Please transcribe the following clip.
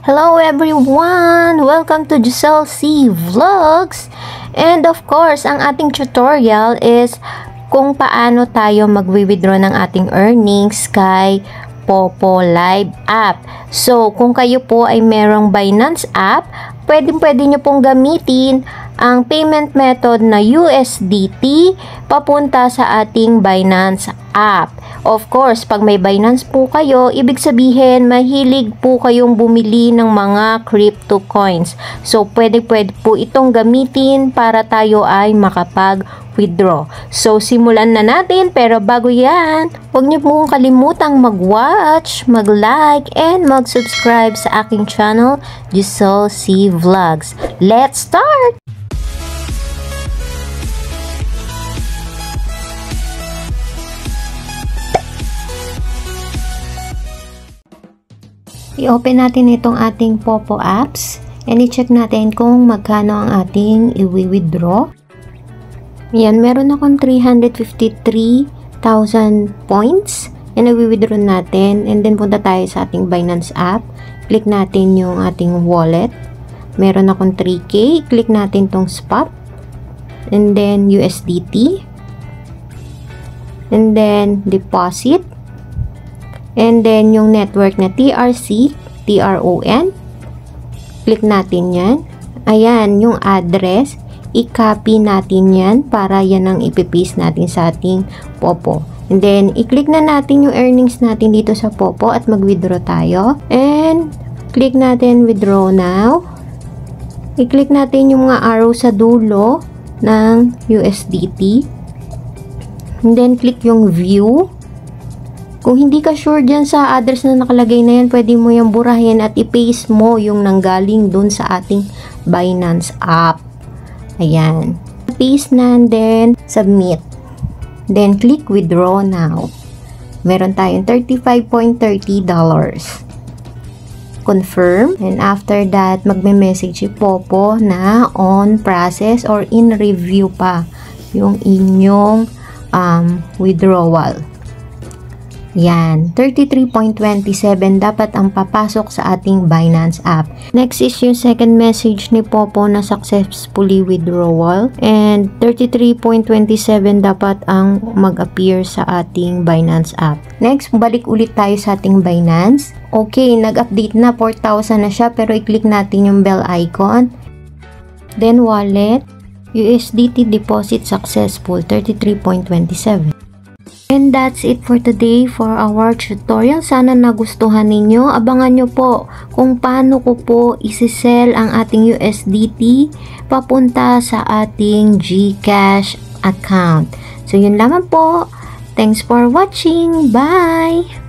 Hello everyone! Welcome to Giselle C Vlogs! And of course, ang ating tutorial is kung paano tayo magwi-withdraw ng ating earnings kay Popo Live app. So, kung kayo po ay merong Binance app, pwede nyo pong gamitin ang payment method na USDT papunta sa ating Binance app. Of course, pag may Binance po kayo, ibig sabihin mahilig po kayong bumili ng mga crypto coins. So, pwede po itong gamitin para tayo ay makapag-withdraw. So, simulan na natin. Pero bago yan, huwag niyo pong kalimutang mag-watch, mag-like, and mag-subscribe sa aking channel, Giselle C Vlogs. Let's start! I-open natin itong ating Popo apps and i-check natin kung magkano ang ating i-withdraw. Yan, meron akong 353,000 points and i-withdraw natin, and then punta tayo sa ating Binance app. Click natin yung ating wallet. Meron akong 3K. Click natin tong spot and then USDT and then deposit. And then, yung network na TRC, TRON. Click natin yan. Ayan, yung address. I-copy natin yan para yan ang ipipaste natin sa ating Popo. And then, i-click na natin yung earnings natin dito sa Popo at mag-withdraw tayo. And, click natin withdraw now. I-click natin yung mga arrow sa dulo ng USDT. And then, click yung view. Kung hindi ka sure dyan sa address na nakalagay na yan, pwede mo yung burahin at i-paste mo yung nanggaling dun sa ating Binance app. Ayan. Paste na, then submit. Then click withdraw now. Meron tayong $35.30. Confirm. And after that, magme-message si Popo na on process or in review pa yung inyong withdrawal. Yan, 33.27 dapat ang papasok sa ating Binance app. Next is yung second message ni Popo na successfully withdrawal. And 33.27 dapat ang mag-appear sa ating Binance app. Next, balik ulit tayo sa ating Binance. Okay, nag-update na, 4,000 na siya, pero i-click natin yung bell icon. Then wallet, USDT deposit successful, 33.27. And that's it for today for our tutorial. Sana nagustuhan ninyo. Abangan nyo po kung paano ko po isi-sell ang ating USDT papunta sa ating GCash account. So yun lamang po. Thanks for watching. Bye!